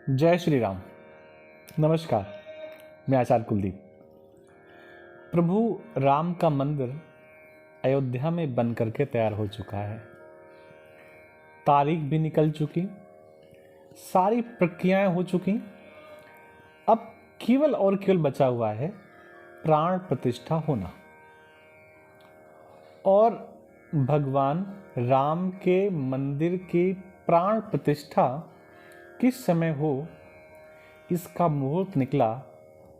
जय श्री राम। नमस्कार, मैं आचार्य कुलदीप। प्रभु राम का मंदिर अयोध्या में बन करके तैयार हो चुका है। तारीख भी निकल चुकी, सारी प्रक्रियाएं हो चुकी। अब केवल और केवल बचा हुआ है प्राण प्रतिष्ठा होना। और भगवान राम के मंदिर की प्राण प्रतिष्ठा किस समय हो, इसका मुहूर्त निकला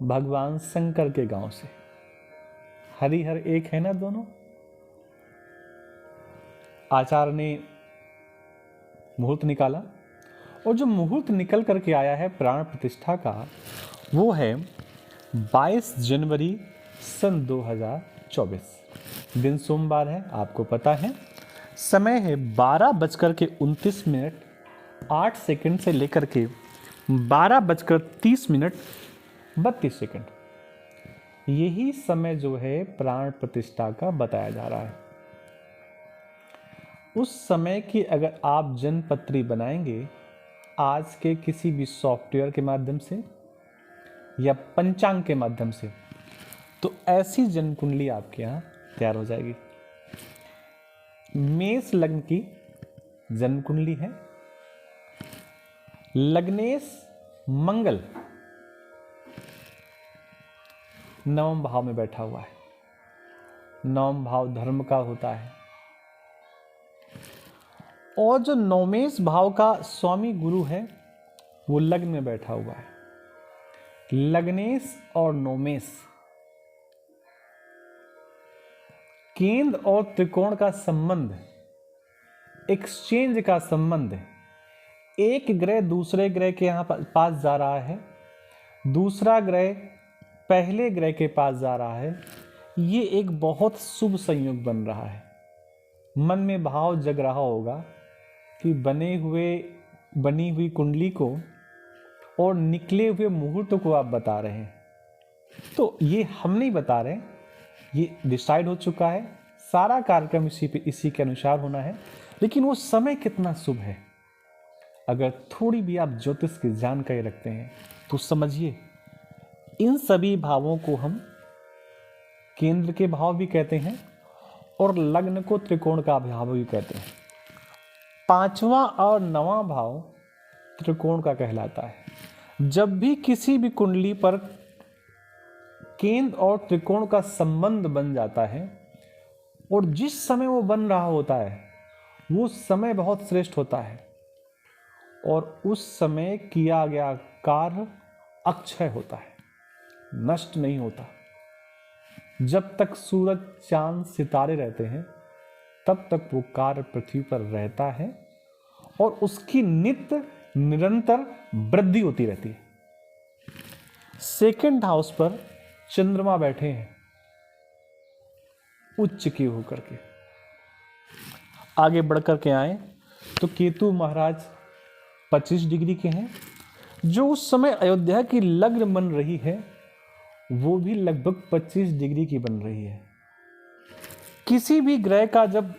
भगवान शंकर के गांव से। हरिहर एक है ना दोनों। आचार्य ने मुहूर्त निकाला और जो मुहूर्त निकल करके आया है प्राण प्रतिष्ठा का, वो है 22 जनवरी सन 2024। दिन सोमवार है, आपको पता है। समय है 12:29 8 सेकंड से लेकर के 12:30 32 यही समय जो है प्राण प्रतिष्ठा का बताया जा रहा है। उस समय की अगर आप जनपत्री बनाएंगे आज के किसी भी सॉफ्टवेयर के माध्यम से या पंचांग के माध्यम से, तो ऐसी जनकुंडली आपके यहाँ तैयार हो जाएगी। मेष लग्न की जनकुंडली है। लग्नेश मंगल नवम भाव में बैठा हुआ है। नवम भाव धर्म का होता है। और जो नवमेश भाव का स्वामी गुरु है वो लग्न में बैठा हुआ है। लग्नेश और नवमेश केंद्र और त्रिकोण का संबंध, एक्सचेंज का संबंध। एक ग्रह दूसरे ग्रह के यहां पास जा रहा है, दूसरा ग्रह पहले ग्रह के पास जा रहा है। ये एक बहुत शुभ संयोग बन रहा है। मन में भाव जग रहा होगा कि बनी हुई कुंडली को और निकले हुए मुहूर्त को आप बता रहे हैं। तो ये हम नहीं बता रहे, ये डिसाइड हो चुका है। सारा कार्यक्रम इसी के अनुसार होना है। लेकिन वो समय कितना शुभ है, अगर थोड़ी भी आप ज्योतिष की जानकारी रखते हैं तो समझिए, इन सभी भावों को हम केंद्र के भाव भी कहते हैं और लग्न को त्रिकोण का भाव भी कहते हैं। 5वां और 9वां भाव त्रिकोण का कहलाता है। जब भी किसी भी कुंडली पर केंद्र और त्रिकोण का संबंध बन जाता है और जिस समय वो बन रहा होता है वो समय बहुत श्रेष्ठ होता है और उस समय किया गया कार्य अक्षय होता है, नष्ट नहीं होता। जब तक सूरज चांद सितारे रहते हैं तब तक वो कार्य पृथ्वी पर रहता है और उसकी नित्य निरंतर वृद्धि होती रहती है। सेकंड हाउस पर चंद्रमा बैठे हैं उच्च की होकर के। आगे बढ़कर के आए तो केतु महाराज 25 डिग्री के हैं। जो उस समय अयोध्या की लग्न बन रही है वो भी लगभग 25 डिग्री की बन रही है। किसी भी ग्रह का जब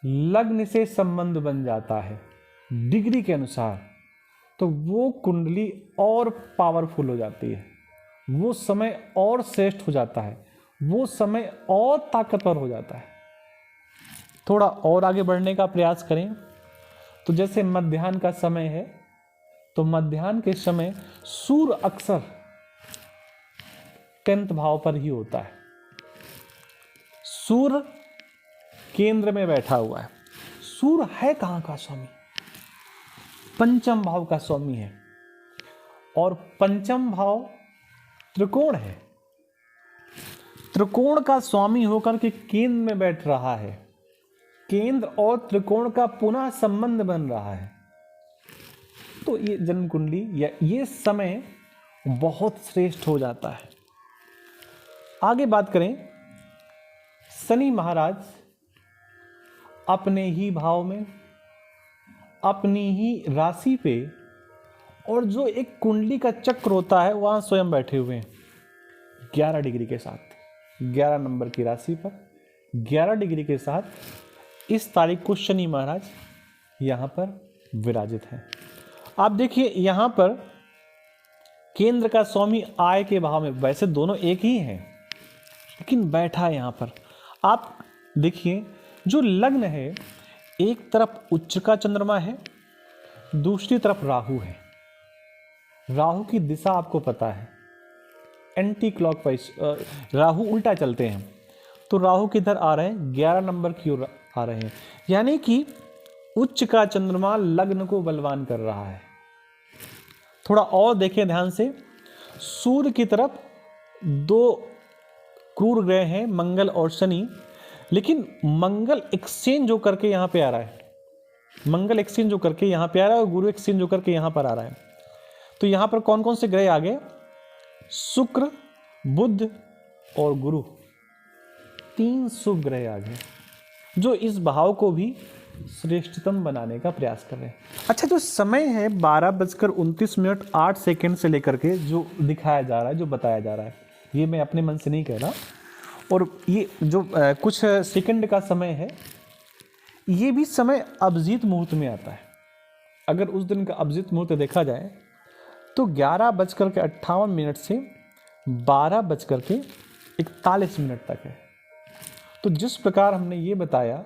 लग्न से संबंध बन जाता है डिग्री के अनुसार, तो वो कुंडली और पावरफुल हो जाती है, वो समय और श्रेष्ठ हो जाता है, वो समय और ताकतवर हो जाता है। थोड़ा और आगे बढ़ने का प्रयास करें तो जैसे मध्याह्न का समय है, तो मध्याह्न के समय सूर्य अक्सर 10th भाव पर ही होता है। सूर्य केंद्र में बैठा हुआ है। सूर्य है कहां का स्वामी? पंचम भाव का स्वामी है और पंचम भाव त्रिकोण है। त्रिकोण का स्वामी होकर के केंद्र में बैठ रहा है। केंद्र और त्रिकोण का पुनः संबंध बन रहा है। तो ये जन्म कुंडली या ये समय बहुत श्रेष्ठ हो जाता है। आगे बात करें, शनि महाराज अपने ही भाव में, अपनी ही राशि पे, और जो एक कुंडली का चक्र होता है वहां स्वयं बैठे हुए हैं 11 डिग्री के साथ। 11 नंबर की राशि पर 11 डिग्री के साथ इस तारीख को शनि महाराज यहां पर विराजित हैं। आप देखिए यहां पर केंद्र का स्वामी आय के भाव में, वैसे दोनों एक ही हैं लेकिन बैठा है यहां पर। आप देखिए जो लग्न है, एक तरफ उच्च का चंद्रमा है, दूसरी तरफ राहु है। राहु की दिशा आपको पता है, एंटी क्लॉकवाइज, राहु उल्टा चलते हैं। तो राहु किधर आ रहे हैं, 11 नंबर की ओर आ रहे हैं, यानी कि उच्च का चंद्रमा लग्न को बलवान कर रहा है। थोड़ा और देखें ध्यान से, सूर्य की तरफ दो क्रूर ग्रह हैं, मंगल और शनि, लेकिन मंगल एक्सचेंज होकर के यहां पे आ रहा है, मंगल एक्सचेंज होकर के यहां पे आ रहा है और गुरु एक्सचेंज होकर के यहां पर आ रहा है। तो यहां पर कौन कौन से ग्रह आ गए, शुक्र, बुध और गुरु, 3 शुभ ग्रह आ गए जो इस भाव को भी श्रेष्ठतम बनाने का प्रयास कर रहे हैं। अच्छा, जो समय है 12:29 से लेकर के जो दिखाया जा रहा है, जो बताया जा रहा है, ये मैं अपने मन से नहीं कह रहा, और ये जो कुछ सेकंड का समय है, ये भी समय अभिजीत मुहूर्त में आता है। अगर उस दिन का अभिजीत मुहूर्त देखा जाए तो 11:58 से 12:41 तक है। तो जिस प्रकार हमने ये बताया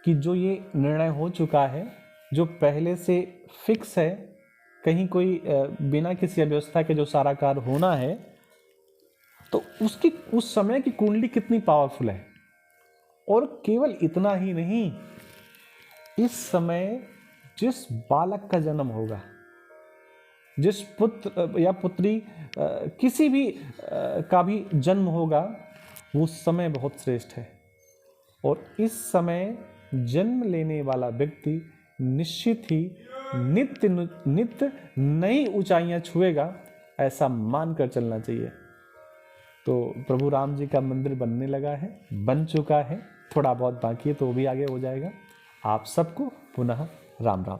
कि जो ये निर्णय हो चुका है, जो पहले से फिक्स है, कहीं कोई बिना किसी अव्यवस्था के जो सारा कार्य होना है, तो उसकी उस समय की कुंडली कितनी पावरफुल है। और केवल इतना ही नहीं, इस समय जिस बालक का जन्म होगा, जिस पुत्र या पुत्री किसी भी का भी जन्म होगा, वो समय बहुत श्रेष्ठ है। और इस समय जन्म लेने वाला व्यक्ति निश्चित ही नित्य नई ऊंचाइयां छुएगा, ऐसा मानकर चलना चाहिए। तो प्रभु राम जी का मंदिर बनने लगा है, बन चुका है, थोड़ा बहुत बाकी है तो वो भी आगे हो जाएगा। आप सबको पुनः राम राम।